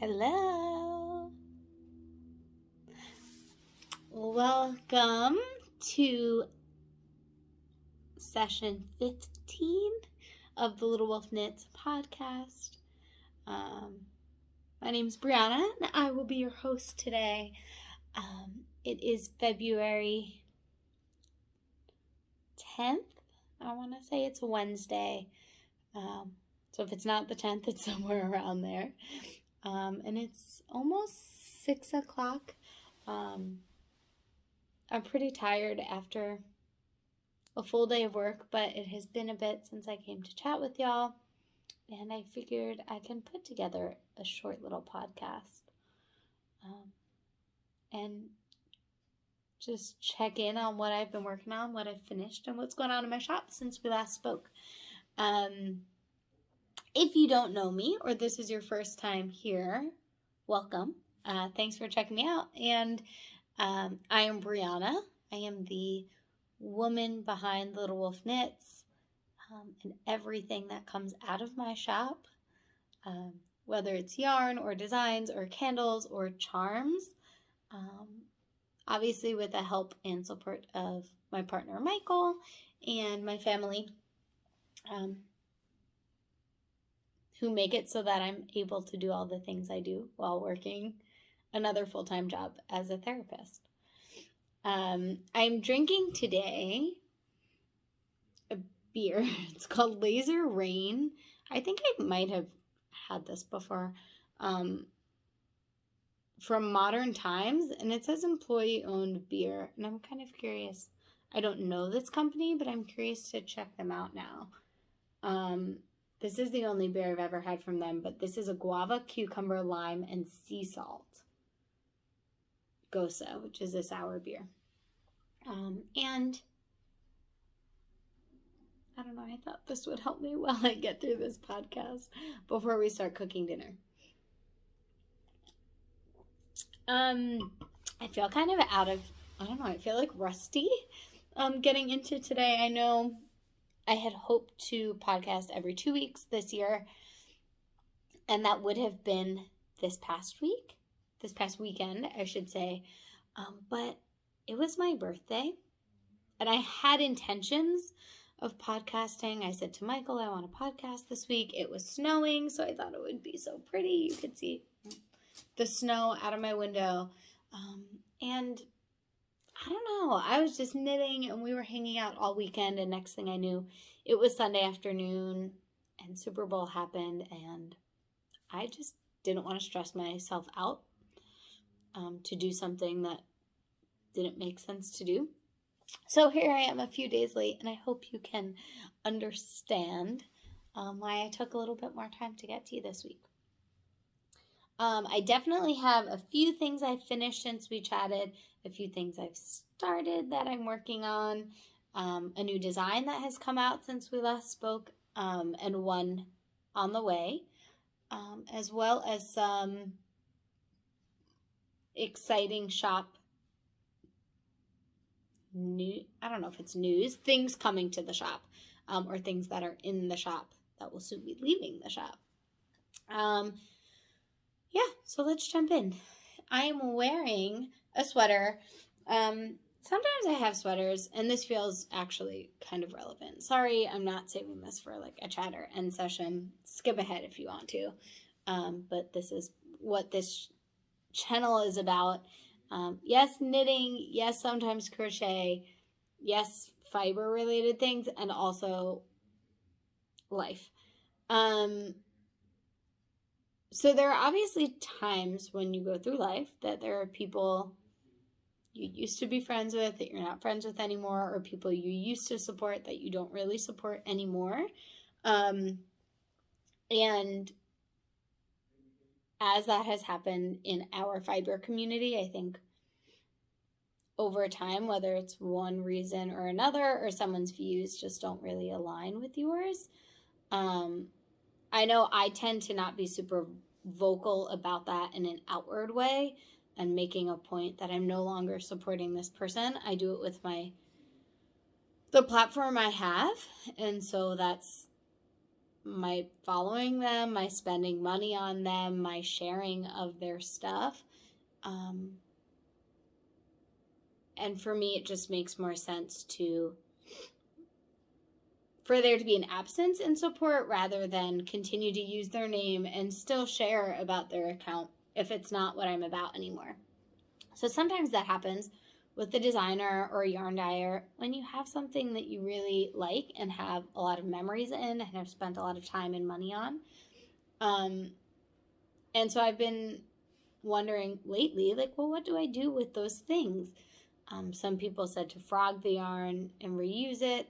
Hello. Welcome to session 15 of the Little Wolf Knits podcast. My name is Brianna, and I will be your host today. It is February 10th. I want to say it's a Wednesday. So if it's not the 10th, it's somewhere around there. And it's almost 6 o'clock. I'm pretty tired after a full day of work, but it has been a bit since I came to chat with y'all, and I figured I can put together a short little podcast and just check in on what I've been working on, what I've finished, and what's going on in my shop since we last spoke. If you don't know me, or this is your first time here, welcome. Thanks for checking me out. And I am Brianna. I am the woman behind Little Wolf Knits, and everything that comes out of my shop, whether it's yarn or designs or candles or charms, obviously with the help and support of my partner Michael and my family, who make it so that I'm able to do all the things I do while working another full-time job as a therapist. I'm drinking today a beer. It's called Laser Rain. I think I might have had this before, from Modern Times, and it says employee-owned beer, and I'm kind of curious. I don't know this company, but I'm curious to check them out now. This is the only beer I've ever had from them, but this is a guava, cucumber, lime, and sea salt Gosa, which is a sour beer. And I don't know, I thought this would help me while I get through this podcast before we start cooking dinner. I feel kind of I feel like rusty getting into today. I know I had hoped to podcast every 2 weeks this year, and that would have been this past weekend, I should say, but it was my birthday, and I had intentions of podcasting. I said to Michael, I want to podcast this week. It was snowing, so I thought it would be so pretty. You could see the snow out of my window, and I don't know, I was just knitting, and we were hanging out all weekend, and next thing I knew, it was Sunday afternoon, and Super Bowl happened, and I just didn't want to stress myself out to do something that didn't make sense to do. So here I am a few days late, and I hope you can understand why I took a little bit more time to get to you this week. I definitely have a few things I've finished since we chatted, a few things I've started that I'm working on, a new design that has come out since we last spoke, and one on the way, as well as some exciting shop I don't know if it's news, things coming to the shop, or things that are in the shop that will soon be leaving the shop. So let's jump in. I am wearing a sweater. Sometimes I have sweaters, and this feels actually kind of relevant. Sorry, I'm not saving this for like a chat or end session. Skip ahead if you want to. But this is what this channel is about. Yes, knitting. Yes, sometimes crochet. Yes, fiber related things, and also life. So there are obviously times when you go through life that there are people you used to be friends with that you're not friends with anymore, or people you used to support that you don't really support anymore. And as that has happened in our fiber community, I think over time, whether it's one reason or another, or someone's views just don't really align with yours, I know I tend to not be super vocal about that in an outward way and making a point that I'm no longer supporting this person. I do it with the platform I have, and so that's my following them, my spending money on them, my sharing of their stuff. And for me, it just makes more sense for there to be an absence in support rather than continue to use their name and still share about their account if it's not what I'm about anymore. So sometimes that happens with the designer or a yarn dyer when you have something that you really like and have a lot of memories in and have spent a lot of time and money on. And so I've been wondering lately, like, well, what do I do with those things? Some people said to frog the yarn and reuse it,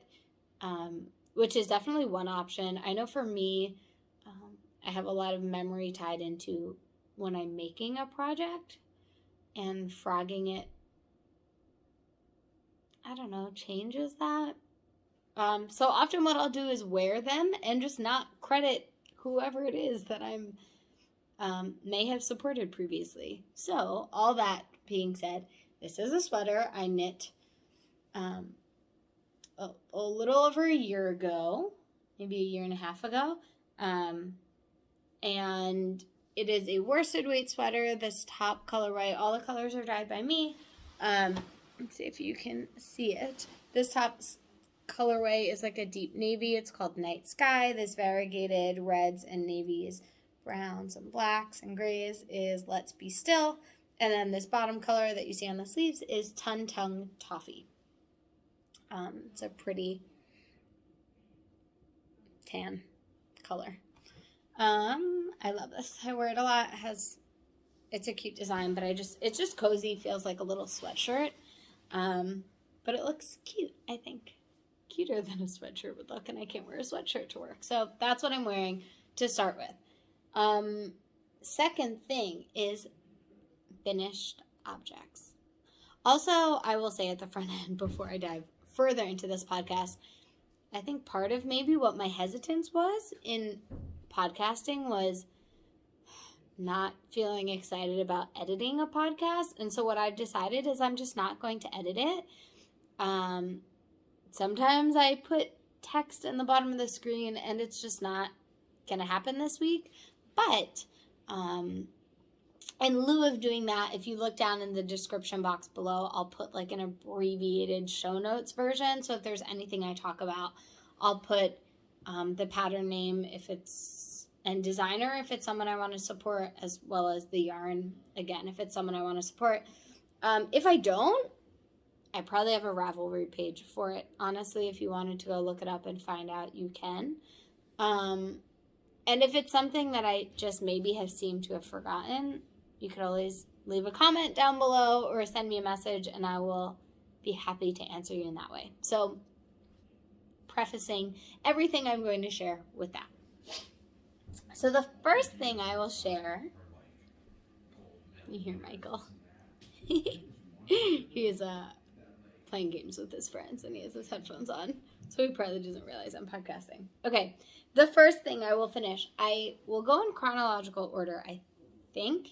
which is definitely one option. I know for me, I have a lot of memory tied into when I'm making a project, and frogging it, I don't know, changes that. So often what I'll do is wear them and just not credit whoever it is that I'm may have supported previously. So all that being said, this is a sweater I knit a little over a year ago, maybe a year and a half ago. And it is a worsted weight sweater. This top colorway, all the colors are dyed by me. Let's see if you can see it. This top colorway is like a deep navy. It's called Night Sky. This variegated reds and navies, browns and blacks and grays is Let's Be Still. And then this bottom color that you see on the sleeves is Tun Tung Toffee. It's a pretty tan color. I love this. I wear it a lot. It's a cute design, but it's just cozy. Feels like a little sweatshirt. But it looks cute, I think. Cuter than a sweatshirt would look, and I can't wear a sweatshirt to work. So that's what I'm wearing to start with. Second thing is finished objects. Also, I will say at the front end before I dive further into this podcast, I think part of maybe what my hesitance was in podcasting was not feeling excited about editing a podcast. And so what I've decided is I'm just not going to edit it. Sometimes I put text in the bottom of the screen and it's just not going to happen this week. But in lieu of doing that, if you look down in the description box below, I'll put like an abbreviated show notes version. So if there's anything I talk about, I'll put the pattern name and designer if it's someone I want to support, as well as the yarn, again, if it's someone I want to support. If I don't, I probably have a Ravelry page for it. Honestly, if you wanted to go look it up and find out, you can. And if it's something that I just maybe have seemed to have forgotten, you could always leave a comment down below or send me a message and I will be happy to answer you in that way. So, prefacing everything I'm going to share with that. So the first thing I will share, you hear Michael. He is playing games with his friends and he has his headphones on. So he probably doesn't realize I'm podcasting. Okay, the first thing I will finish, I will go in chronological order, I think.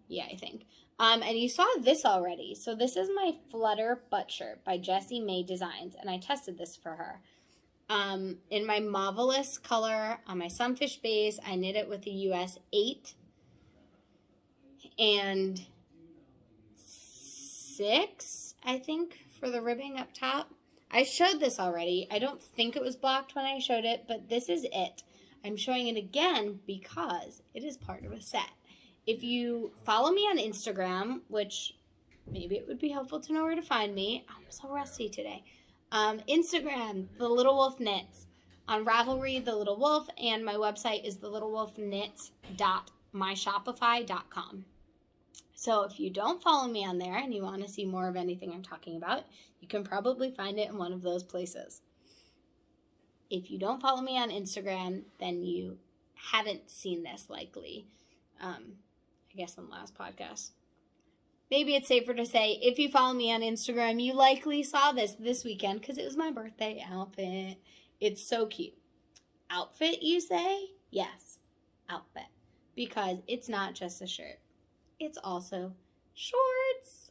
Yeah, I think. And you saw this already. So this is my Flutter Buttshirt by Jessie May Designs, and I tested this for her. In my Mauvelous color on my Sunfish base, I knit it with a US 8 and 6, I think, for the ribbing up top. I showed this already. I don't think it was blocked when I showed it, but this is it. I'm showing it again because it is part of a set. If you follow me on Instagram, which maybe it would be helpful to know where to find me. I'm so rusty today. Instagram, The Little Wolf Knits. On Ravelry, The Little Wolf, and my website is thelittlewolfknits.myshopify.com. So if you don't follow me on there and you want to see more of anything I'm talking about, you can probably find it in one of those places. If you don't follow me on Instagram, then you haven't seen this likely. I guess on the last podcast. Maybe it's safer to say, if you follow me on Instagram, you likely saw this weekend because it was my birthday outfit. It's so cute. Outfit, you say? Yes, outfit. Because it's not just a shirt. It's also shorts.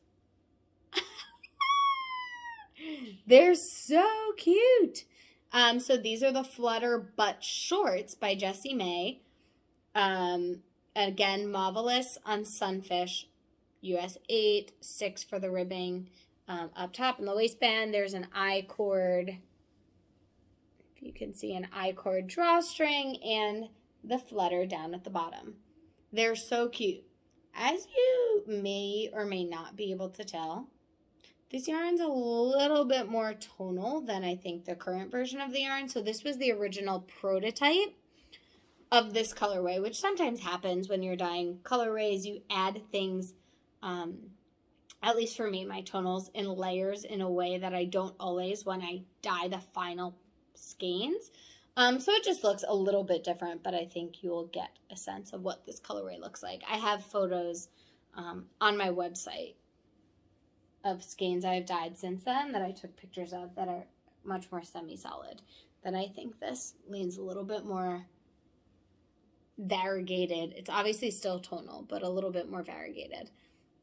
They're so cute. So these are the Flutter Buttshorts by Jessie May. Again, Mauvelous on Sunfish, US 8, 6 for the ribbing. Up top in the waistband, there's an I-cord. You can see an I-cord drawstring and the flutter down at the bottom. They're so cute. As you may or may not be able to tell, this yarn's a little bit more tonal than I think the current version of the yarn. So this was the original prototype of this colorway, which sometimes happens when you're dyeing colorways. You add things, at least for me, my tonals in layers in a way that I don't always when I dye the final skeins. So it just looks a little bit different, but I think you will get a sense of what this colorway looks like. I have photos on my website of skeins I've dyed since then that I took pictures of that are much more semi-solid. Then I think this leans a little bit more variegated. It's obviously still tonal, but a little bit more variegated.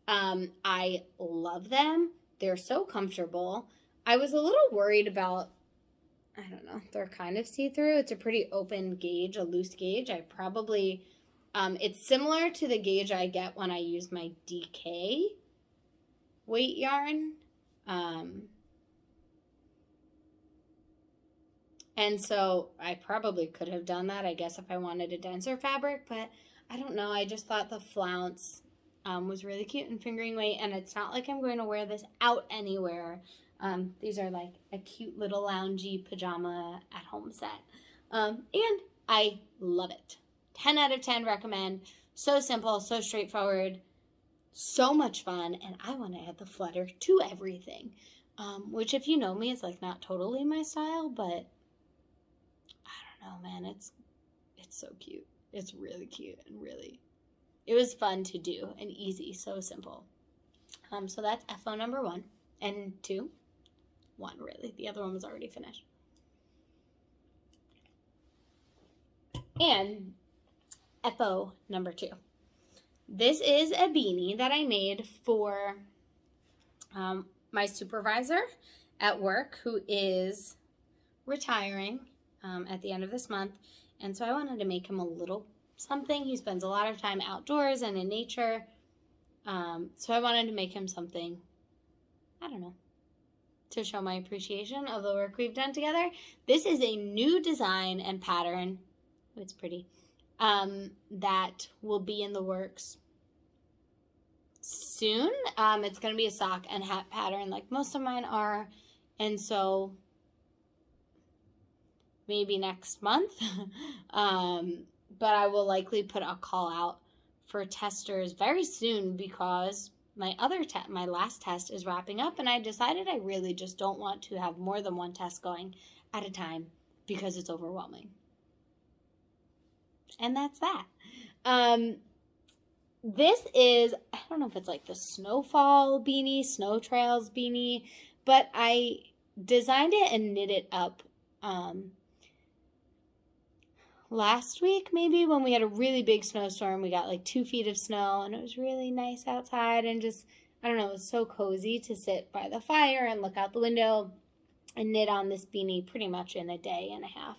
I love them. They're so comfortable. I was a little worried about, I don't know, they're kind of see-through. It's a pretty open gauge, a loose gauge. I probably, it's similar to the gauge I get when I use my DK weight yarn. And so I probably could have done that, I guess, if I wanted a denser fabric, but I don't know. I just thought the flounce was really cute and fingering weight, and it's not like I'm going to wear this out anywhere. These are like a cute little loungy pajama at home set. And I love it. 10 out of 10 recommend. So simple, so straightforward, so much fun, and I want to add the flutter to everything, which if you know me is like not totally my style, but I don't know, man, it's so cute. It's really cute and really, it was fun to do and easy, so simple. So that's FO number 1 and 2. 1 really. The other one was already finished. And FO number 2. This is a beanie that I made for my supervisor at work who is retiring at the end of this month. And so I wanted to make him a little something. He spends a lot of time outdoors and in nature. So I wanted to make him something, I don't know, to show my appreciation of the work we've done together. This is a new design and pattern. It's pretty. That will be in the works soon. It's going to be a sock and hat pattern like most of mine are. And so maybe next month. But I will likely put a call out for testers very soon because my last test is wrapping up, and I decided I really just don't want to have more than one test going at a time because it's overwhelming. And that's that. This is, I don't know if it's like the Snowfall beanie, Snow Trails beanie, but I designed it and knit it up last week, maybe, when we had a really big snowstorm. We got like 2 feet of snow, and it was really nice outside, and just, I don't know, it was so cozy to sit by the fire and look out the window and knit on this beanie pretty much in a day and a half,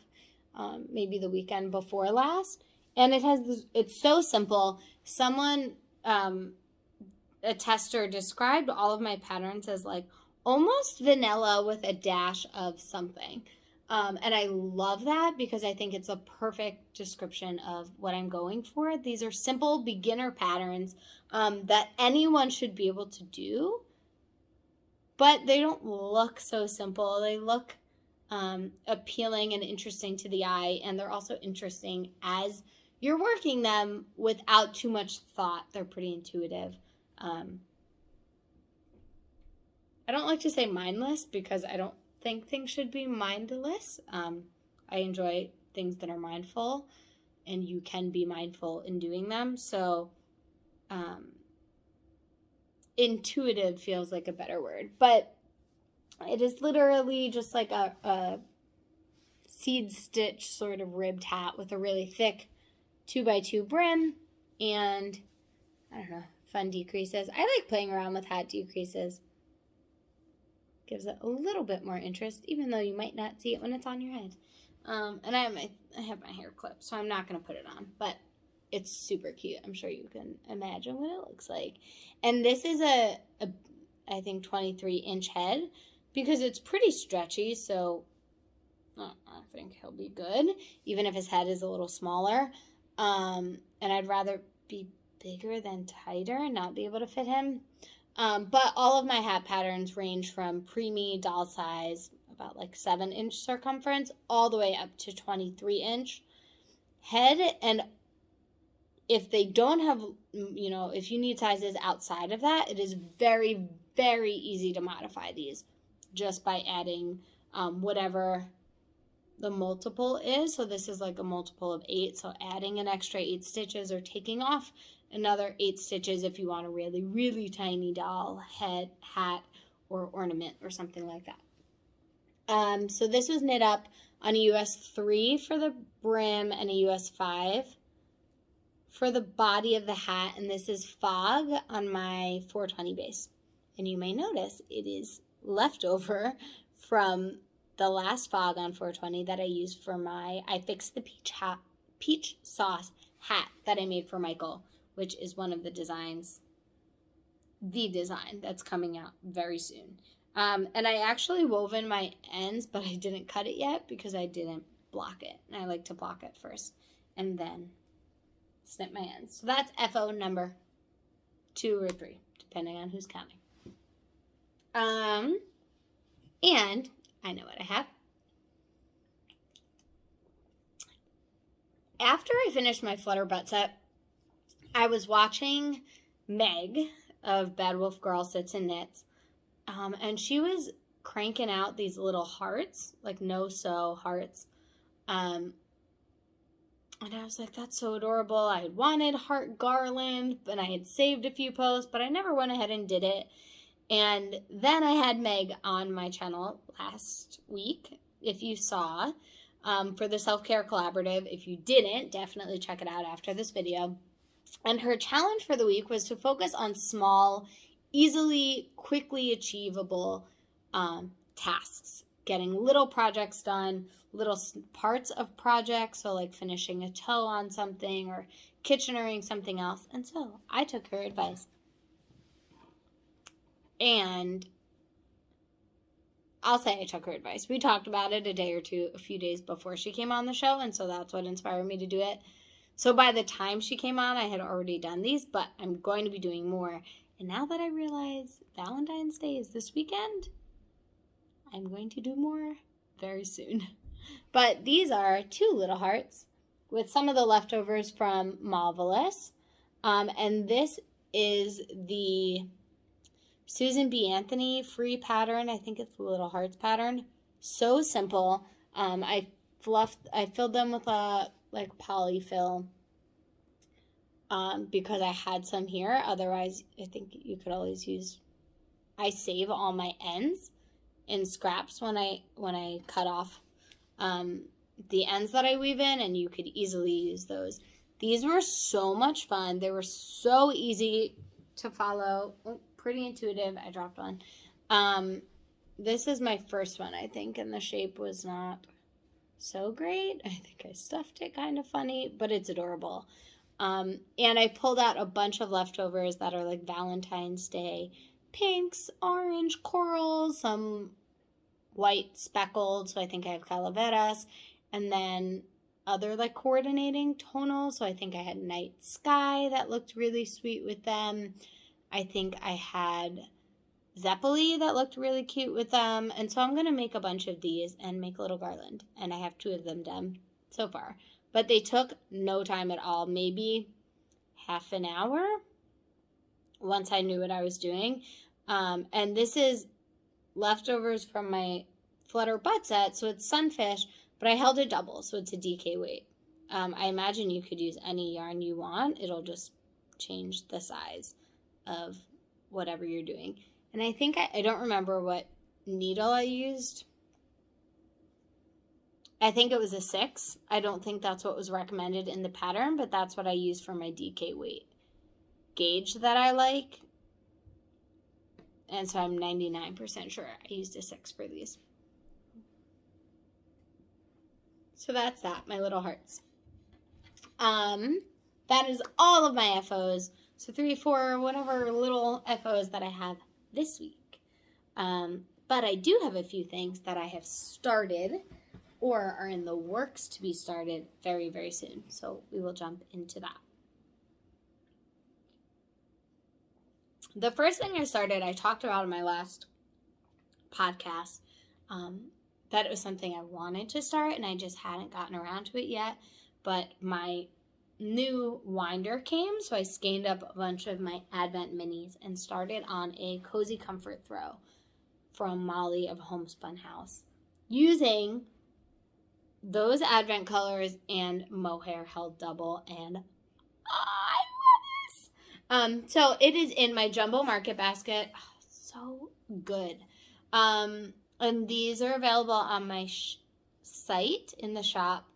maybe the weekend before last. And it has this, it's so simple. Someone, a tester, described all of my patterns as like almost vanilla with a dash of something. And I love that because I think it's a perfect description of what I'm going for. These are simple beginner patterns that anyone should be able to do, but they don't look so simple. They look appealing and interesting to the eye, and they're also interesting as you're working them without too much thought. They're pretty intuitive. I don't like to say mindless because I don't think things should be mindless. I enjoy things that are mindful, and you can be mindful in doing them. So intuitive feels like a better word, but it is literally just like a seed stitch sort of ribbed hat with a really thick 2x2 brim and, I don't know, fun decreases. I like playing around with hat decreases. Gives it a little bit more interest, even though you might not see it when it's on your head. And I have my hair clipped, so I'm not going to put it on, but it's super cute. I'm sure you can imagine what it looks like. And this is a I think 23-inch head because it's pretty stretchy, so I think he'll be good, even if his head is a little smaller. And I'd rather be bigger than tighter and not be able to fit him. But all of my hat patterns range from preemie doll size, about like 7-inch circumference, all the way up to 23-inch head. And if they don't have, you know, if you need sizes outside of that, it is very, very easy to modify these just by adding whatever the multiple is. So this is like a multiple of 8. So adding an extra 8 stitches or taking off another 8 stitches if you want a really, really tiny doll head, hat, or ornament or something like that. So this was knit up on a US 3 for the brim and a US 5 for the body of the hat. And this is Fog on my 420 base. And you may notice it is leftover from the last Fog on 420 that I used for my I Fixed the Peach Sauce hat that I made for Michael, which is one of the designs, the design that's coming out very soon. And I actually wove in my ends, but I didn't cut it yet because I didn't block it. And I like to block it first and then snip my ends. So that's FO number 2 or 3, depending on who's counting. And I know what I have. After I finished my Flutter butt set, I was watching Meg of Bad Wolf Girl Sits and Knits, and she was cranking out these little hearts, like no-sew hearts, and I was like, that's so adorable. I had wanted heart garland, and I had saved a few posts, but I never went ahead and did it. And then I had Meg on my channel last week, if you saw, for the Self-Care Collaborative. If you didn't, definitely check it out after this video. And her challenge for the week was to focus on small, easily, quickly achievable tasks. Getting little projects done, little parts of projects, so like finishing a toe on something or kitchenering something else. And so I took her advice. And I'll say I took her advice. We talked about it a few days before she came on the show, and so that's what inspired me to do it. So by the time she came on, I had already done these, but I'm going to be doing more. And now that I realize Valentine's Day is this weekend, I'm going to do more very soon. But these are 2 little hearts with some of the leftovers from Mauvelous. And this is the Susan B. Anthony free pattern. I think it's the Little Hearts pattern. So simple. I filled them with a polyfill because I had some here. Otherwise, I think you could always use. I save all my ends in scraps when I cut off the ends that I weave in, and you could easily use those. These were so much fun. They were so easy to follow. Oh, pretty intuitive. I dropped one. This is my first one, I think, and the shape was not so great. I think I stuffed it kind of funny, but it's adorable. And I pulled out a bunch of leftovers that are like Valentine's Day pinks, orange, corals, some white speckled, so I think I have calaveras, and then other like coordinating tonals. So I think I had night sky that looked really sweet with them. I think I had Zeppeli that looked really cute with them. And so I'm going to make a bunch of these and make a little garland. And I have 2 of them done so far. But they took no time at all, maybe half an hour once I knew what I was doing. And this is leftovers from my Flutter butt set. So it's Sunfish, but I held it double. So it's a DK weight. I imagine you could use any yarn you want. It'll just change the size of whatever you're doing. And I think I don't remember what needle I used. I think it was a 6. I don't think that's what was recommended in the pattern, but that's what I used for my DK weight gauge that I like. And so I'm 99% sure I used a 6 for these. So that's that, my little hearts. That is all of my FOs. So 3, 4, whatever little FOs that I have this week. But I do have a few things that I have started or are in the works to be started very, very soon. So we will jump into that. The first thing I started, I talked about in my last podcast, that it was something I wanted to start and I just hadn't gotten around to it yet. But my new winder came, so I scanned up a bunch of my Advent minis and started on a cozy comfort throw from Molly of Homespun House using those Advent colors and mohair held double, and I love this. So it is in my jumbo market basket. Oh, so good. And these are available on my site in the shop.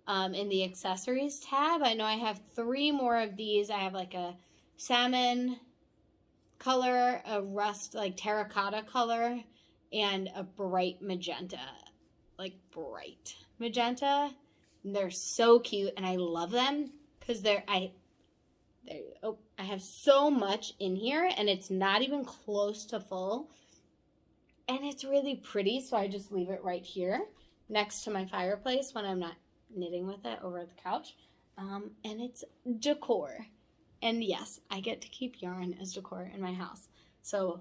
In the accessories tab. I know I have 3 more of these. I have like a salmon color, a rust, like terracotta color, and a bright magenta, like bright magenta. And they're so cute, and I love them because I have so much in here, and it's not even close to full. And it's really pretty, so I just leave it right here next to my fireplace when I'm not knitting with it over at the couch. And it's decor. And yes, I get to keep yarn as decor in my house. So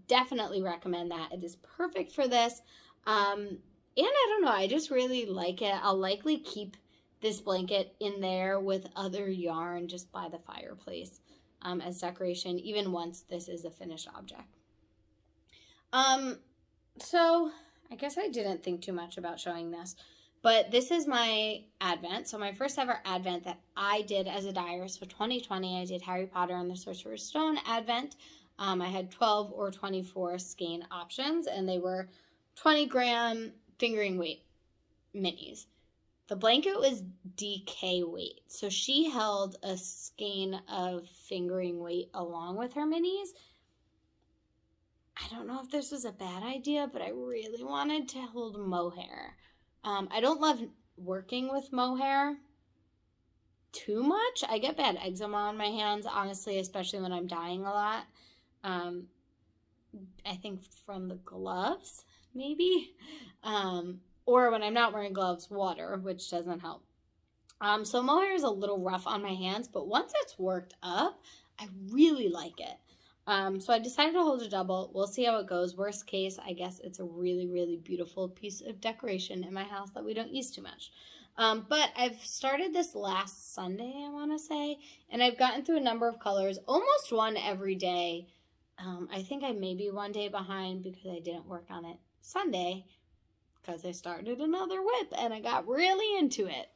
definitely recommend that. It is perfect for this. And I don't know, I just really like it. I'll likely keep this blanket in there with other yarn just by the fireplace as decoration, even once this is a finished object. So I guess I didn't think too much about showing this, but this is my Advent. So my first ever Advent that I did as a dyer. So 2020, I did Harry Potter and the Sorcerer's Stone Advent. I had 12 or 24 skein options, and they were 20 gram fingering weight minis. The blanket was DK weight. So she held a skein of fingering weight along with her minis. I don't know if this was a bad idea, but I really wanted to hold mohair. I don't love working with mohair too much. I get bad eczema on my hands, honestly, especially when I'm dyeing a lot. I think from the gloves, maybe. Or when I'm not wearing gloves, water, which doesn't help. So mohair is a little rough on my hands, but once it's worked up, I really like it. So I decided to hold a double. We'll see how it goes. Worst case, I guess it's a really, really beautiful piece of decoration in my house that we don't use too much. But I've started this last Sunday, I want to say, and I've gotten through a number of colors, almost one every day. I think I may be one day behind because I didn't work on it Sunday because I started another WIP and I got really into it.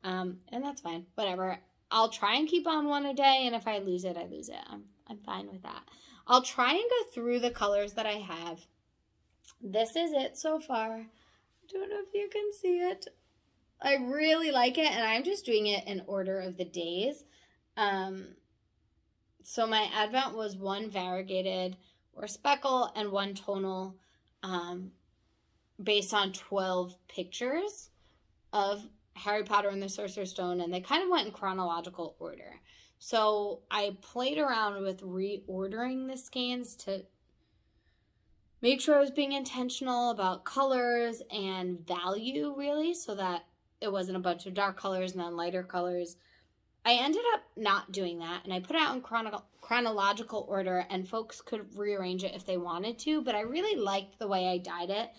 And that's fine. Whatever. I'll try and keep on one a day, and if I lose it, I lose it. I'm fine with that. I'll try and go through the colors that I have. This is it so far. I don't know if you can see it. I really like it, and I'm just doing it in order of the days. So my Advent was 1 variegated or speckle and 1 tonal, based on 12 pictures of Harry Potter and the Sorcerer's Stone, and they kind of went in chronological order. So I played around with reordering the skeins to make sure I was being intentional about colors and value, really, so that it wasn't a bunch of dark colors and then lighter colors. I ended up not doing that, and I put it out in chronological order, and folks could rearrange it if they wanted to, but I really liked the way I dyed it,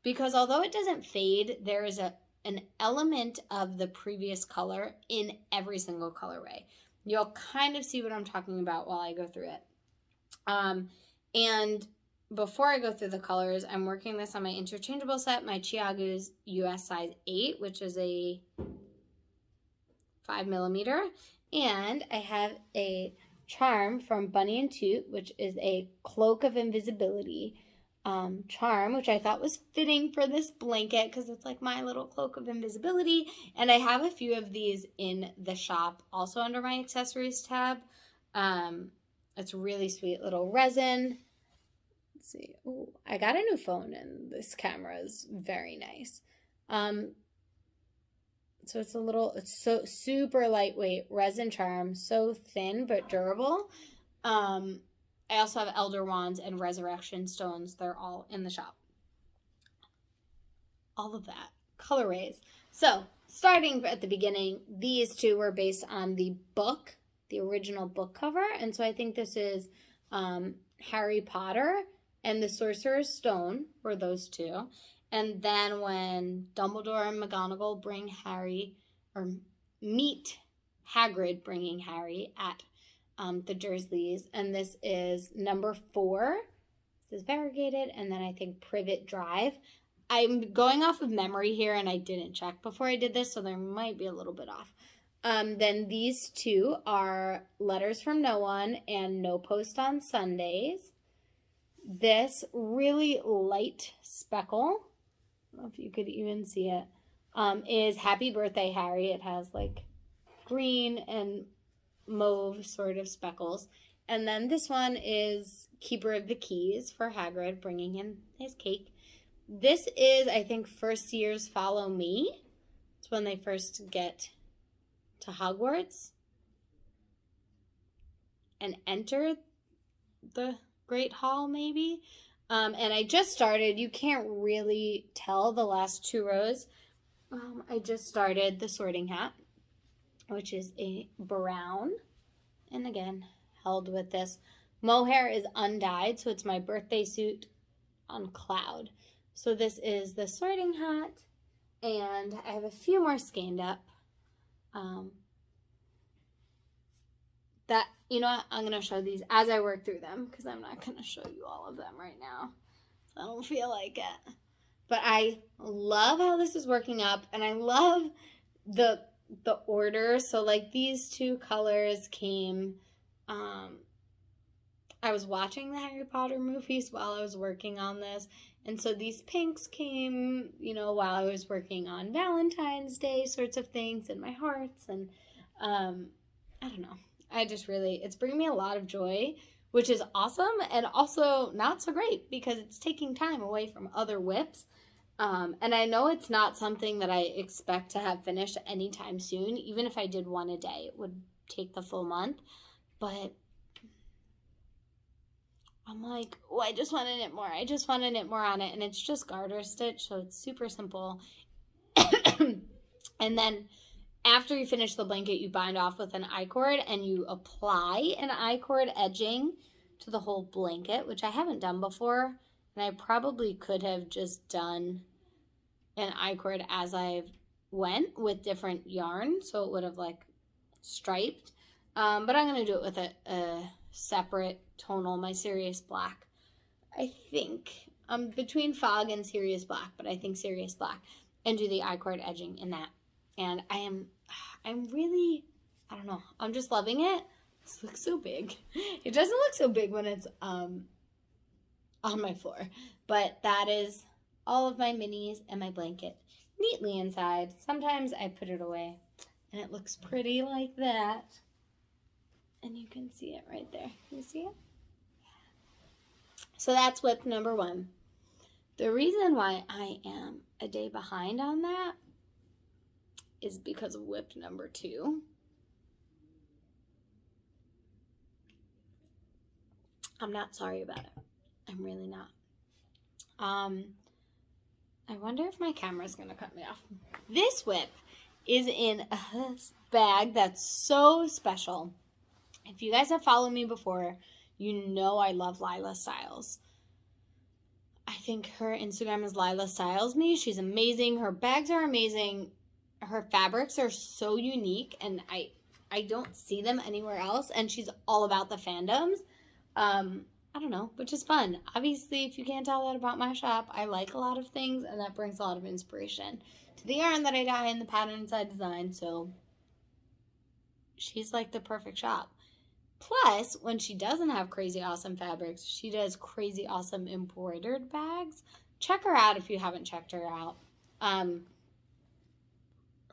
because although it doesn't fade, there is an element of the previous color in every single colorway. You'll kind of see what I'm talking about while I go through it. And before I go through the colors, I'm working this on my interchangeable set, my Chiagu's US size 8, which is a 5mm. And I have a charm from Bunny and Toot, which is a Cloak of Invisibility charm, which I thought was fitting for this blanket because it's like my little Cloak of Invisibility. And I have a few of these in the shop, also under my accessories tab. It's really sweet little resin see. Oh, I got a new phone and this camera is very nice. So it's so super lightweight, resin charm, so thin but durable. I also have Elder Wands and Resurrection Stones. They're all in the shop. All of that. Colorways. So, starting at the beginning, these two were based on the book, the original book cover. And so I think this is Harry Potter and the Sorcerer's Stone were those two. And then when Dumbledore and McGonagall bring Harry, or meet Hagrid bringing Harry at the Dursleys. And this is number 4. This is variegated. And then I think Privet Drive. I'm going off of memory here, and I didn't check before I did this, so there might be a little bit off. Then these two are Letters from No One and No Post on Sundays. This really light speckle, I don't know if you could even see it, is Happy Birthday, Harry. It has like green and mauve sort of speckles. And then this one is Keeper of the Keys for Hagrid, bringing him his cake. This is, I think, first year's Follow Me. It's when they first get to Hogwarts and enter the Great Hall, maybe. And I just started, you can't really tell the last 2 rows. I just started the Sorting Hat, which is a brown. And again, held with this. Mohair is undyed, so it's my birthday suit on cloud. So this is the Sorting Hat, and I have a few more skeined up. That, you know what, I'm going to show these as I work through them, because I'm not going to show you all of them right now. I don't feel like it. But I love how this is working up, and I love the order. So like these 2 colors came, I was watching the Harry Potter movies while I was working on this. And so these pinks came, you know, while I was working on Valentine's Day sorts of things and my hearts. And I don't know. I just really, it's bringing me a lot of joy, which is awesome. And also not so great because it's taking time away from other WIPs. And I know it's not something that I expect to have finished anytime soon. Even if I did one a day, it would take the full month. But I'm like, oh, I just want to knit more. I just want to knit more on it. And it's just garter stitch, so it's super simple. And then after you finish the blanket, you bind off with an I-cord and you apply an I-cord edging to the whole blanket, which I haven't done before. And I probably could have just done an I-cord as I went with different yarn, so it would have like striped. But I'm going to do it with a separate tonal, my Serious Black. I think between Fog and Serious Black, but I think Serious Black, and do the I-cord edging in that. And I'm really, I don't know, I'm just loving it. This looks so big. It doesn't look so big when it's on my floor, but that is all of my minis and my blanket neatly inside. Sometimes I put it away and it looks pretty like that. And you can see it right there. Can you see it? So that's WIP number 1. The reason why I am a day behind on that is because of WIP number 2. I'm not sorry about it. I'm really not. I wonder if my camera's going to cut me off. This WIP is in a bag that's so special. If you guys have followed me before, you know I love Lila Styles. I think her Instagram is Lila Styles Me. She's amazing. Her bags are amazing. Her fabrics are so unique, and I don't see them anywhere else. And she's all about the fandoms. I don't know, which is fun. Obviously, if you can't tell that about my shop, I like a lot of things, and that brings a lot of inspiration to the yarn that I dye and the patterns I design. So she's like the perfect shop. Plus, when she doesn't have crazy awesome fabrics, she does crazy awesome embroidered bags. Check her out if you haven't checked her out.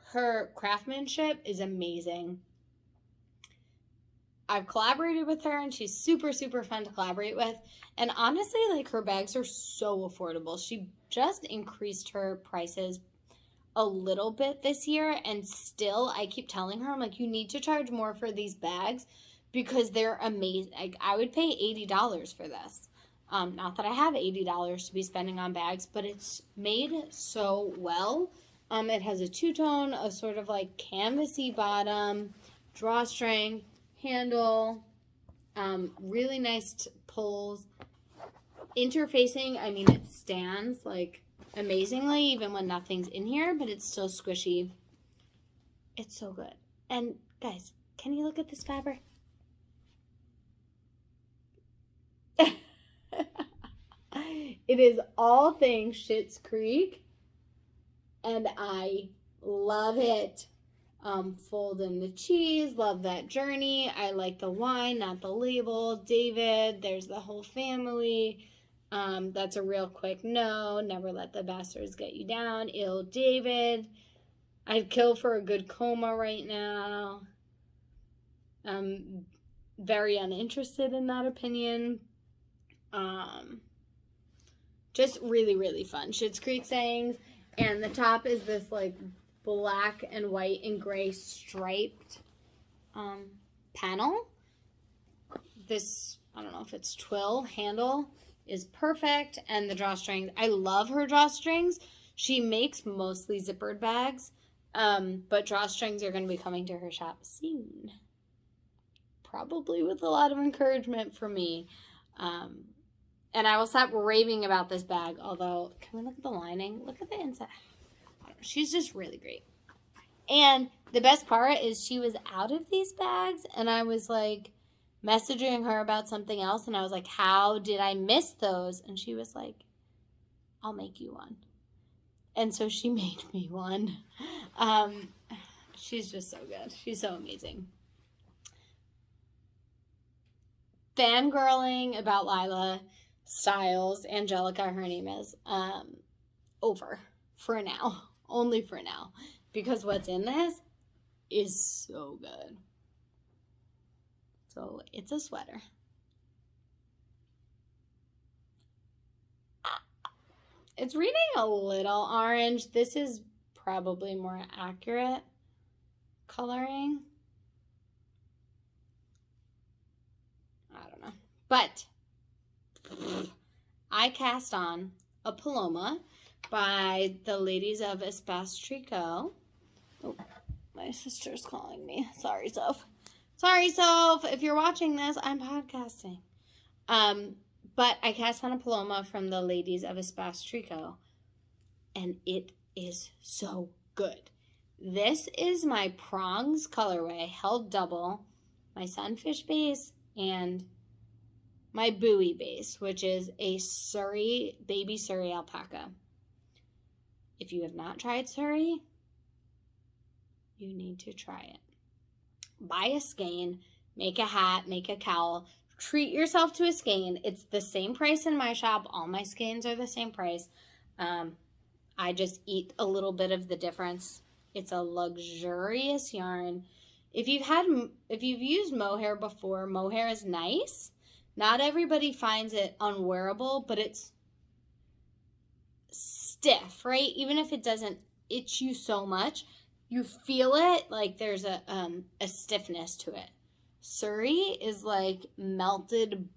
Her craftsmanship is amazing. I've collaborated with her, and she's super, super fun to collaborate with. And honestly, like, her bags are so affordable. She just increased her prices a little bit this year, and still I keep telling her, I'm like, you need to charge more for these bags because they're amazing. Like, I would pay $80 for this. Not that I have $80 to be spending on bags, but it's made so well. It has a two-tone, a sort of like canvasy bottom, drawstring, handle, really nice pulls. Interfacing, I mean, it stands like amazingly even when nothing's in here, but it's still squishy. It's so good. And guys, can you look at this fabric? It is all things Schitt's Creek, and I love it. Fold in the cheese, love that journey. I like the wine, not the label. David, there's the whole family. That's a real quick no. Never let the bastards get you down. Ill David. I'd kill for a good coma right now. Very uninterested in that opinion. Just really, really fun. Schitt's Creek sayings. And the top is this like black and white and gray striped panel. This, I don't know if it's twill handle, is perfect. And the drawstrings, I love her drawstrings. She makes mostly zippered bags, but drawstrings are going to be coming to her shop soon. Probably with a lot of encouragement from me. And I will stop raving about this bag, although, can we look at the lining? Look at the inside. She's just really great. And the best part is she was out of these bags, and I was like messaging her about something else, and I was like, how did I miss those? And she was like, I'll make you one. And so she made me one. She's just so good. She's so amazing. Fangirling about Lila Styles, Angelica, her name is, over for now. Only for now. Because what's in this is so good. So it's a sweater. It's reading a little orange. This is probably more accurate coloring. I don't know. But I cast on a Paloma by the ladies of Espace Tricot. Oh, my sister's calling me. Sorry, Soph. Sorry, Soph. If you're watching this, I'm podcasting. But I cast on a Paloma from the ladies of Espace Tricot, and it is so good. This is my Prongs colorway, held double, my Sunfish base, and my Buoy base, which is a Surrey, baby Surrey alpaca. If you have not tried Surrey, you need to try it. Buy a skein, make a hat, make a cowl, treat yourself to a skein. It's the same price in my shop. All my skeins are the same price. I just eat a little bit of the difference. It's a luxurious yarn. If you've used mohair before, mohair is nice. Not everybody finds it unwearable, but it's stiff, right? Even if it doesn't itch you so much, you feel it like there's a stiffness to it. Surrey is like melted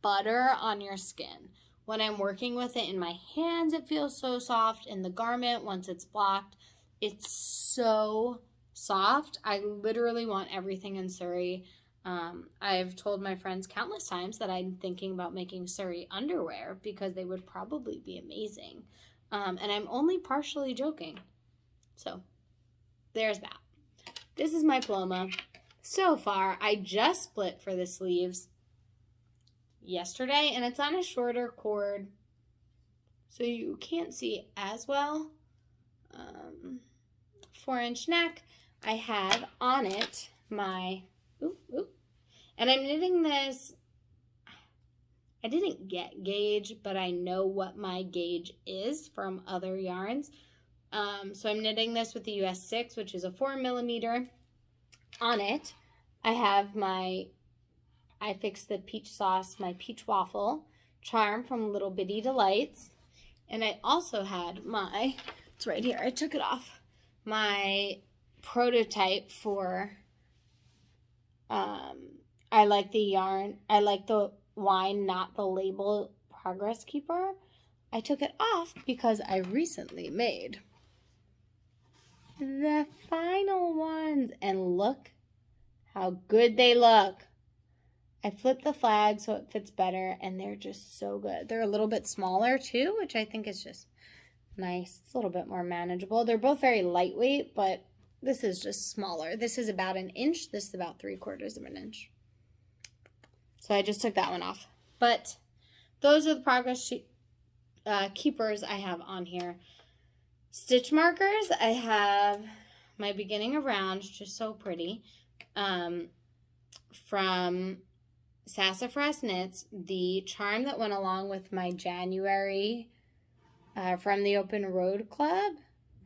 butter on your skin. When I'm working with it in my hands, it feels so soft. In the garment, once it's blocked, it's so soft. I literally want everything in Surrey. I've told my friends countless times that I'm thinking about making Surrey underwear because they would probably be amazing. And I'm only partially joking. So there's that. This is my Paloma. So far, I just split for the sleeves yesterday, and it's on a shorter cord, so you can't see as well. 4-inch neck. I have on it my, and I'm knitting this. I didn't get gauge, but I know what my gauge is from other yarns. So I'm knitting this with the US 6, which is a 4mm. On it, I have my I fixed the peach sauce, my peach waffle charm from Little Bitty Delights. And I also had it's right here, I took it off, my prototype for, I like the wine, not the label Progress Keeper. I took it off because I recently made the final ones, and look how good they look. I flipped the flag so it fits better, and they're just so good. They're a little bit smaller too, which I think is just nice. It's a little bit more manageable. They're both very lightweight, but this is just smaller. This is about 1 inch. This is about 3/4 of an inch. So I just took that one off. But those are the Progress Keepers I have on here. Stitch markers, I have my beginning of round, just so pretty, from Sassafras Knits, the charm that went along with my January from the Open Road Club.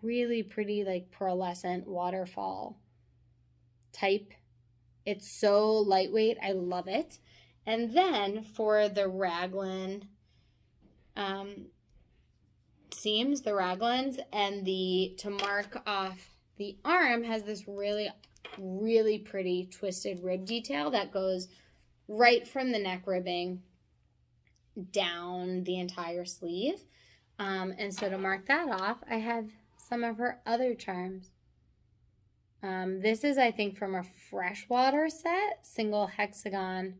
Really pretty, like pearlescent waterfall type. It's so lightweight. I love it. And then for the raglan seams, the raglans, and to mark off the arm has this really, really pretty twisted rib detail that goes right from the neck ribbing down the entire sleeve. And so to mark that off, I have some of her other charms. This is, I think, from a freshwater set, single hexagon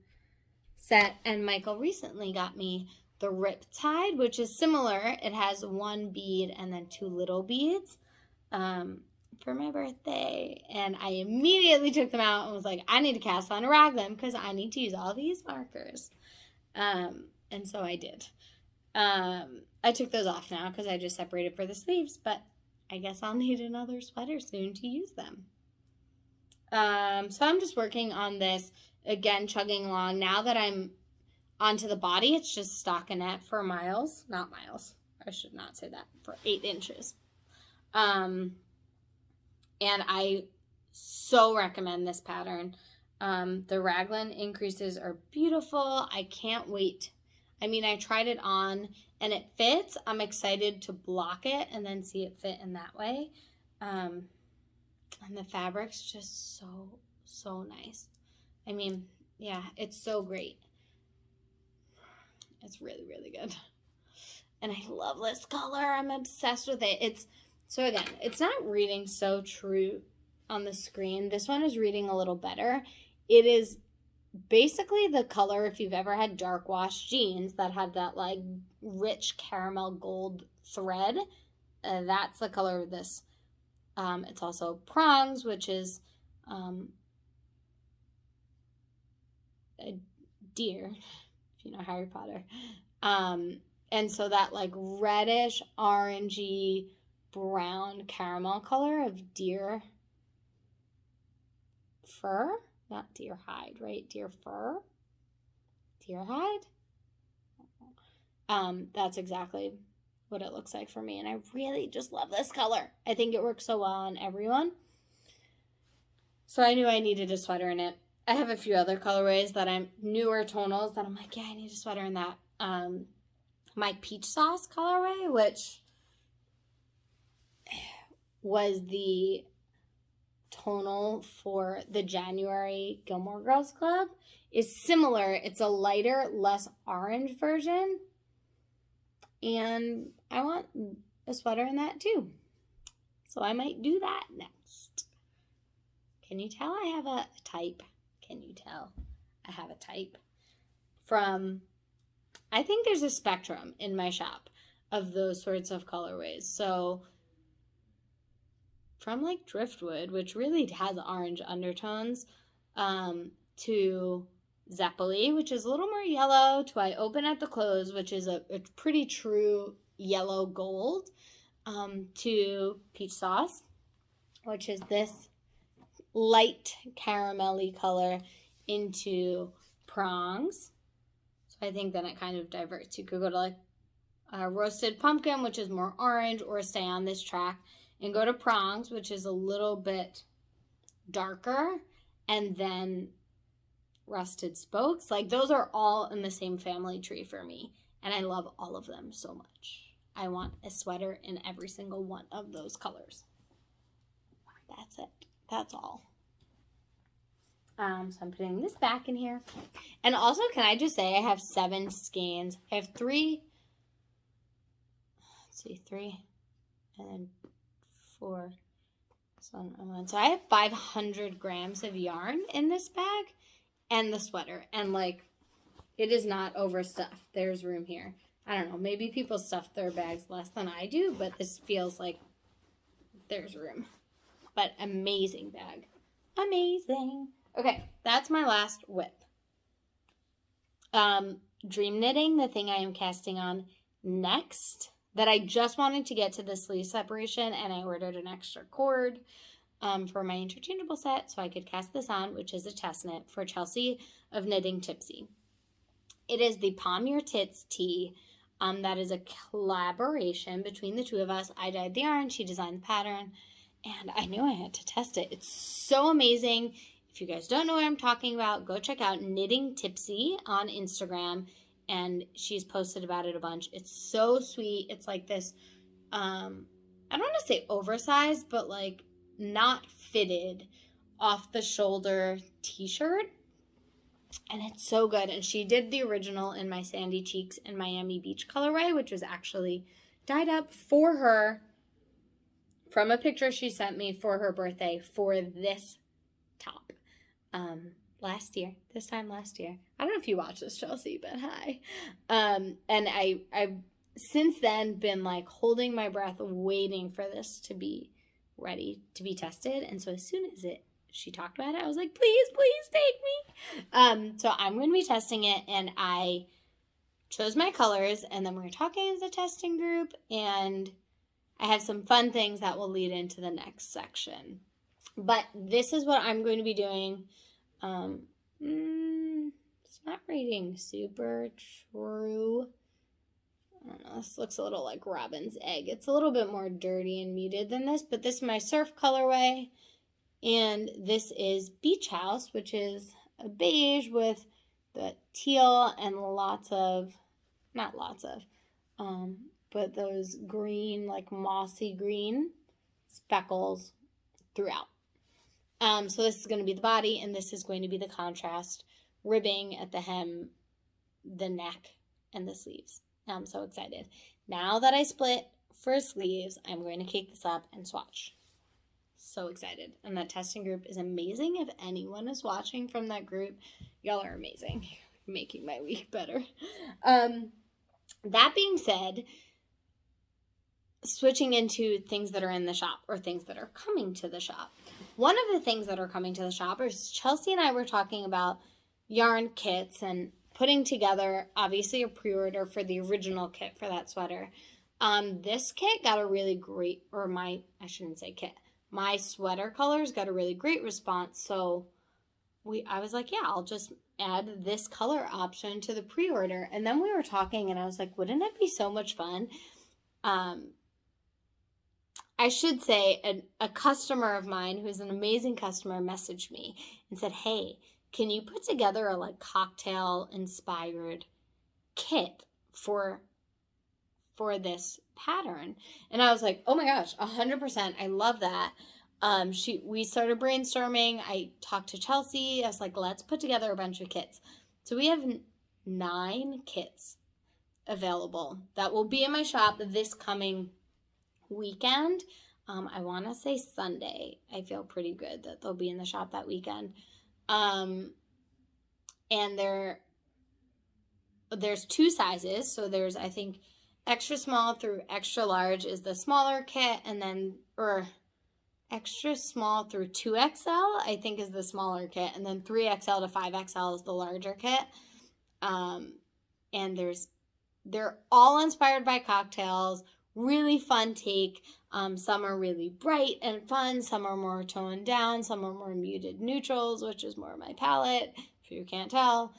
set, and Michael recently got me the Riptide, which is similar. It has 1 bead and then 2 little beads for my birthday, and I immediately took them out and was like, I need to cast on a raglan because I need to use all these markers, and so I did. I took those off now because I just separated for the sleeves, but I guess I'll need another sweater soon to use them. So I'm just working on this, again, chugging along. Now that I'm onto the body, it's just stockinette for not miles. I should not say that, for 8 inches. And I so recommend this pattern. The raglan increases are beautiful. I can't wait. I mean, I tried it on and it fits. I'm excited to block it and then see it fit in that way. And the fabric's just so nice. I mean, yeah, it's so great. It's really, really good. And I love this color. I'm obsessed with it. So again, it's not reading so true on the screen. This one is reading a little better. It is basically the color, if you've ever had dark wash jeans that have that like rich caramel gold thread, that's the color of this. It's also Prongs, which is a deer, if you know Harry Potter. And so that like reddish, orangey, brown caramel color of deer fur. Not deer hide, right? Deer fur? Deer hide? That's exactly what it looks like for me. And I really just love this color. I think it works so well on everyone. So I knew I needed a sweater in it. I have a few other colorways that I'm newer tonals that I'm like, yeah, I need a sweater in that. My peach sauce colorway, which was the tonal for the January Gilmore Girls Club, is similar. It's a lighter, less orange version. And I want a sweater in that too. So I might do that next. Can you tell I have a type? Can you tell I have a type? I think there's a spectrum in my shop of those sorts of colorways. So from like Driftwood, which really has orange undertones, to Zeppeli, which is a little more yellow, to I Open at the Close, which is a pretty true yellow gold, to Peach Sauce, which is this light caramelly color, into Prongs. So I think then it kind of diverts. You could go to like Roasted Pumpkin, which is more orange, or stay on this track and go to Prongs, which is a little bit darker, and then rusted spokes. Like, those are all in the same family tree for me. And I love all of them so much. I want a sweater in every single one of those colors. That's it. That's all. So I'm putting this back in here. And also, can I just say I have 7 skeins. I have 3. Let's see, 3 and then 4. So I have 500 grams of yarn in this bag and the sweater. And like, it is not overstuffed. There's room here. I don't know. Maybe people stuff their bags less than I do, but this feels like there's room. But amazing bag. Amazing. Okay, that's my last WIP. Dream knitting, the thing I am casting on next, that I just wanted to get to the sleeve separation, and I ordered an extra cord for my interchangeable set so I could cast this on, which is a test knit for Chelsea of Knitting Tipsy. It is the Palm Your Tits tee. That is a collaboration between the two of us. I dyed the yarn, she designed the pattern, and I knew I had to test it. It's so amazing. If you guys don't know what I'm talking about, go check out Knitting Tipsy on Instagram, and she's posted about it a bunch. It's so sweet. It's like this, I don't want to say oversized, but like not fitted off the shoulder t-shirt. And it's so good. And she did the original in my Sandy Cheeks and Miami Beach colorway, which was actually dyed up for her from a picture she sent me for her birthday for this top. Last year. This time last year. I don't know if you watched this, Chelsea, but hi. And I've since then been like holding my breath, waiting for this to be ready to be tested. And so as soon as she talked about it, I was like, please take me. So I'm going to be testing it, and I chose my colors, and then we're talking as a testing group, and I have some fun things that will lead into the next section. But this is what I'm going to be doing. It's not reading super true. I don't know, this looks a little like Robin's Egg. It's a little bit more dirty and muted than this, but this is my surf colorway. And this is Beach House, which is a beige with the teal and but those green, like mossy green speckles throughout. So this is going to be the body, and this is going to be the contrast ribbing at the hem, the neck, and the sleeves. I'm so excited. Now that I split for sleeves, I'm going to cake this up and swatch. So excited. And that testing group is amazing. If anyone is watching from that group, y'all are amazing. Making my week better. That being said, switching into things that are in the shop or things that are coming to the shop. One of the things that are coming to the shop is Chelsea and I were talking about yarn kits and putting together, obviously, a pre-order for the original kit for that sweater. This kit got a really great, my sweater colors got a really great response. So I was like, yeah, I'll just add this color option to the pre-order. And then we were talking, and I was like, wouldn't it be so much fun? I should say a customer of mine who's an amazing customer messaged me and said, hey, can you put together a like cocktail inspired kit for this pattern? And I was like, oh my gosh, 100%. I love that. We started brainstorming. I talked to Chelsea. I was like, let's put together a bunch of kits. So we have 9 kits available that will be in my shop this coming weekend. I want to say Sunday. I feel pretty good that they'll be in the shop that weekend. And there's 2 sizes. So there's, I think, extra small through extra large is the smaller kit, and then, or extra small through 2XL, I think, is the smaller kit, and then 3XL to 5XL is the larger kit. And they're all inspired by cocktails. Really fun take. Some are really bright and fun. Some are more toned down. Some are more muted neutrals, which is more my palette, if you can't tell.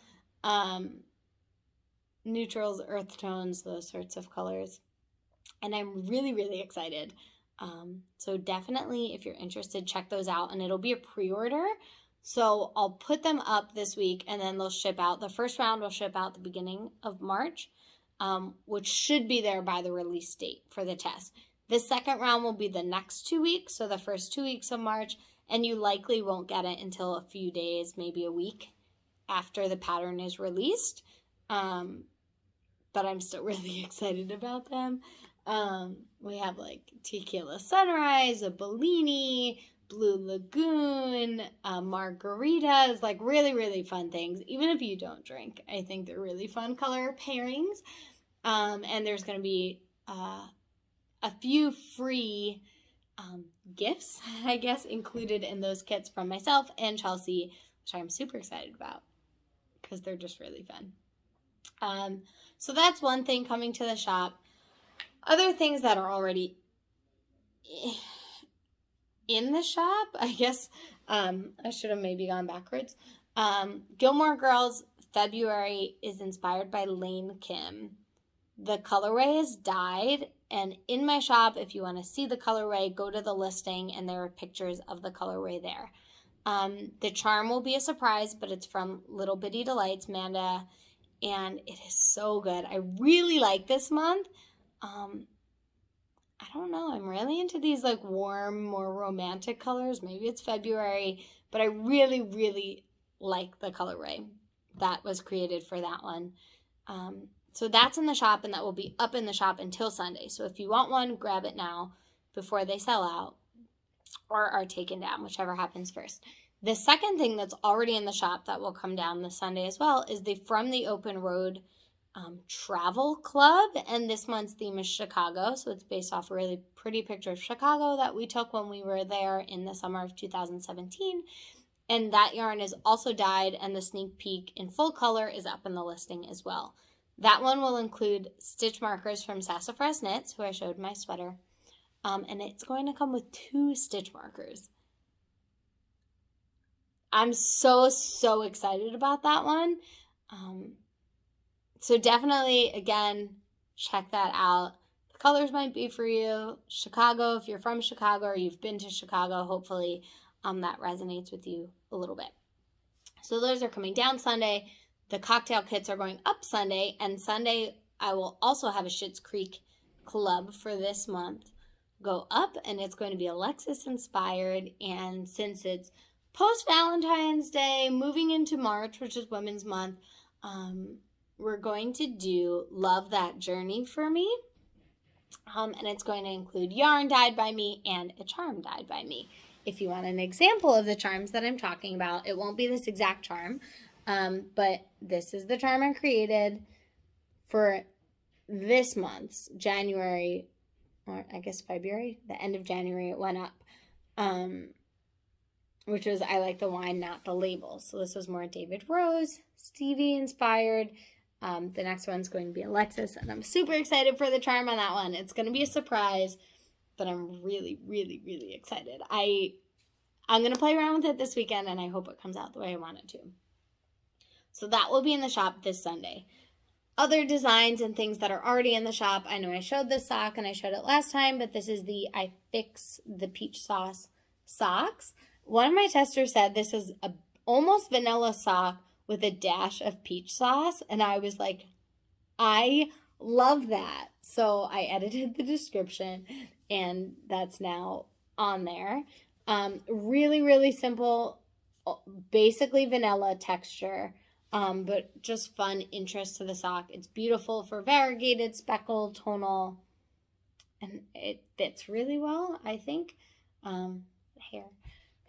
Neutrals, earth tones, those sorts of colors. And I'm really, really excited. So definitely, if you're interested, check those out. And it'll be a pre-order So I'll put them up this week, and then they'll ship out. The first round will ship out the beginning of March, which should be there by the release date for the test. The second round will be the next 2 weeks, so the first 2 weeks of March, and you likely won't get it until a few days, maybe a week after the pattern is released. But I'm still really excited about them. We have like Tequila Sunrise, a Bellini, Blue Lagoon, margaritas, like really, really fun things. Even if you don't drink, I think they're really fun color pairings. And there's going to be a few free gifts, I guess, included in those kits from myself and Chelsea, which I'm super excited about because they're just really fun. So that's one thing coming to the shop. Other things that are already in the shop, I guess, I should have maybe gone backwards. Gilmore Girls February is inspired by Lane Kim. The colorway is dyed, and in my shop, if you want to see the colorway, go to the listing, and there are pictures of the colorway there. The charm will be a surprise, but it's from Little Bitty Delights, Manda, and it is so good. I really like this month. I don't know. I'm really into these like warm, more romantic colors. Maybe it's February, but I really, really like the colorway that was created for that one. So that's in the shop, and that will be up in the shop until Sunday. So if you want one, grab it now before they sell out or are taken down, whichever happens first. The second thing that's already in the shop that will come down this Sunday as well is the From the Open Road Travel Club, and this month's theme is Chicago, so it's based off a really pretty picture of Chicago that we took when we were there in the summer of 2017, and that yarn is also dyed, and the sneak peek in full color is up in the listing as well. That one will include stitch markers from Sassafras Knits, who I showed my sweater, and it's going to come with 2 stitch markers. I'm so excited about that one. So definitely, again, check that out. The colors might be for you. Chicago, if you're from Chicago or you've been to Chicago, hopefully that resonates with you a little bit. So those are coming down Sunday. The cocktail kits are going up Sunday. And Sunday, I will also have a Schitt's Creek club for this month go up. And it's going to be Alexis inspired. And since it's post-Valentine's Day, moving into March, which is Women's Month, we're going to do Love That Journey for Me, and it's going to include yarn dyed by me and a charm dyed by me. If you want an example of the charms that I'm talking about, it won't be this exact charm, but this is the charm I created for this month's January, or I guess February, the end of January it went up, which was I Like the Wine, Not the Label. So this was more David Rose, Stevie inspired. The next one's going to be Alexis, and I'm super excited for the charm on that one. It's going to be a surprise, but I'm really, really, really excited. I'm going to play around with it this weekend, and I hope it comes out the way I want it to. So that will be in the shop this Sunday. Other designs and things that are already in the shop. I know I showed this sock, and I showed it last time, but this is the I Fix the Peach Sauce socks. One of my testers said this is a almost vanilla sock with a dash of peach sauce, and I was like, I love that. So I edited the description, and that's now on there. Really, really simple, basically vanilla texture, but just fun interest to the sock. It's beautiful for variegated, speckled, tonal, and it fits really well, I think. Hair.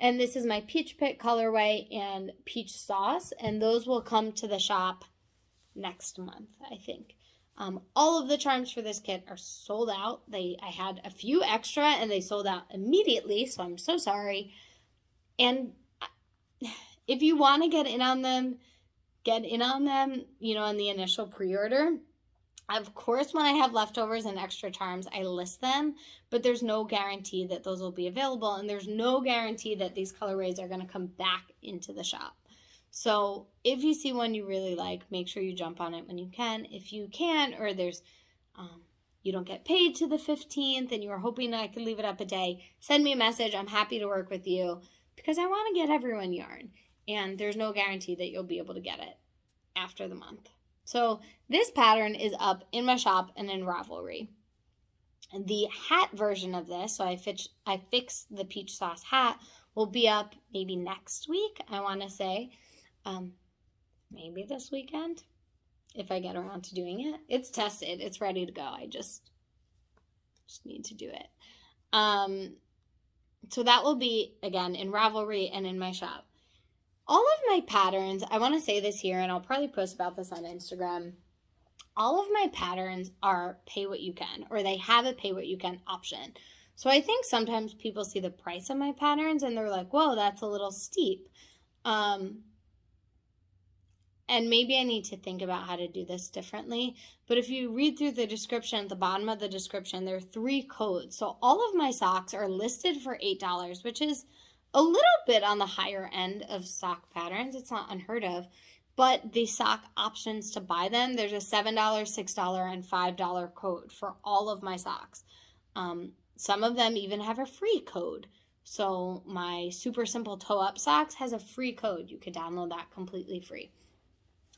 And this is my Peach Pit colorway and peach sauce, and those will come to the shop next month, I think. All of the charms for this kit are sold out. I had a few extra, and they sold out immediately, so I'm so sorry. And if you want to get in on them, you know, in the initial pre-order. Of course, when I have leftovers and extra charms, I list them, but there's no guarantee that those will be available, and there's no guarantee that these colorways are going to come back into the shop. So if you see one you really like, make sure you jump on it when you can. If you can, or there's you don't get paid to the 15th and you were hoping I could leave it up a day, send me a message. I'm happy to work with you. because I want to get everyone yarn, and there's no guarantee that you'll be able to get it after the month. So this pattern is up in my shop and in Ravelry. The hat version of this, so I fixed the peach sauce hat, will be up maybe next week, I want to say. Maybe this weekend, if I get around to doing it. It's tested. It's ready to go. I just need to do it. So that will be, again, in Ravelry and in my shop. All of my patterns, I want to say this here, and I'll probably post about this on Instagram. All of my patterns are pay what you can, or they have a pay what you can option. So I think sometimes people see the price of my patterns and they're like, whoa, that's a little steep. And maybe I need to think about how to do this differently. But if you read through the description, at the bottom of the description, there are 3 codes. So all of my socks are listed for $8, which is a little bit on the higher end of sock patterns. It's not unheard of. But the sock options to buy them, there's a $7, $6, and $5 code for all of my socks. Some of them even have a free code. So my super simple toe-up socks has a free code. You could download that completely free.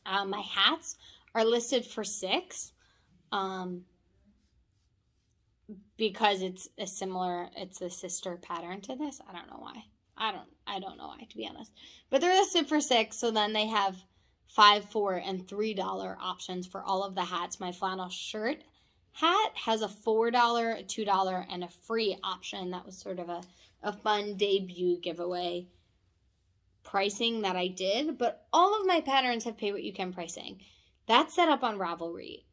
My hats are listed for $6 because it's a sister pattern to this. I don't know why. I don't know why, to be honest. But they're listed for $6, so then they have $5, $4, and $3 options for all of the hats. My flannel shirt hat has a $4, a $2, and a free option. That was sort of a fun debut giveaway pricing that I did, but all of my patterns have pay what you can pricing. That's set up on Ravelry.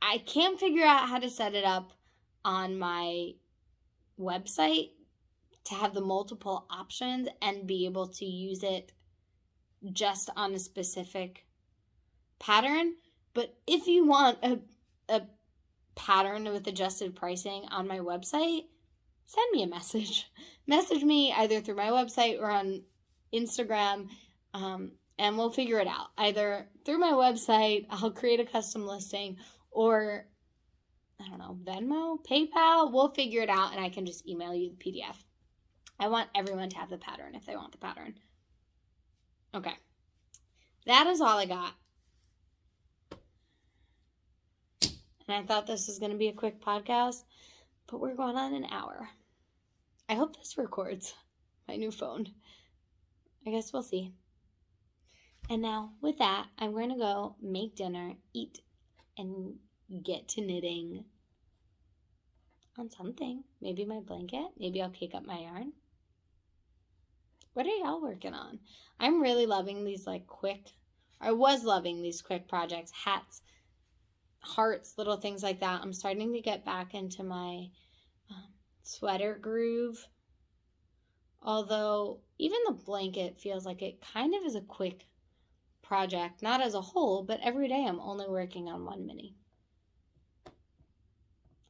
I can't figure out how to set it up on my website to have the multiple options and be able to use it just on a specific pattern. But if you want a pattern with adjusted pricing on my website, send me a message. Message me either through my website or on Instagram, and we'll figure it out. Either through my website, I'll create a custom listing, or I don't know, Venmo, PayPal, we'll figure it out and I can just email you the PDF. I want everyone to have the pattern if they want the pattern. Okay. That is all I got. And I thought this was going to be a quick podcast, but we're going on an hour. I hope this records my new phone. I guess we'll see. And now, with that, I'm going to go make dinner, eat, and get to knitting on something. Maybe my blanket. Maybe I'll cake up my yarn. What are y'all working on? I'm really loving these I was loving these quick projects. Hats, hearts, little things like that. I'm starting to get back into my sweater groove. Although, even the blanket feels like it kind of is a quick project. Not as a whole, but every day I'm only working on one mini.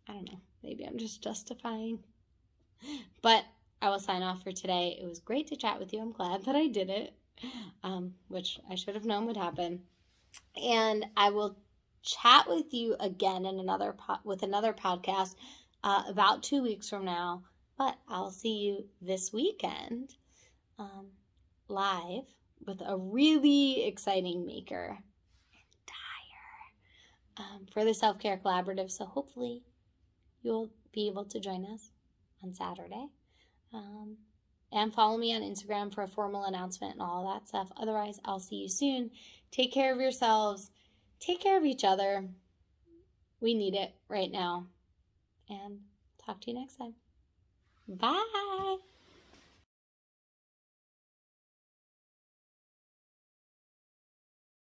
I don't know. Maybe I'm just justifying. But I will sign off for today. It was great to chat with you. I'm glad that I did it, which I should have known would happen. And I will chat with you again in another podcast about 2 weeks from now. But I'll see you this weekend live with a really exciting maker and dyer for the Self-Care Collaborative. So hopefully you'll be able to join us on Saturday. And follow me on Instagram for a formal announcement and all that stuff. Otherwise, I'll see you soon. Take care of yourselves. Take care of each other. We need it right now. And talk to you next time. Bye.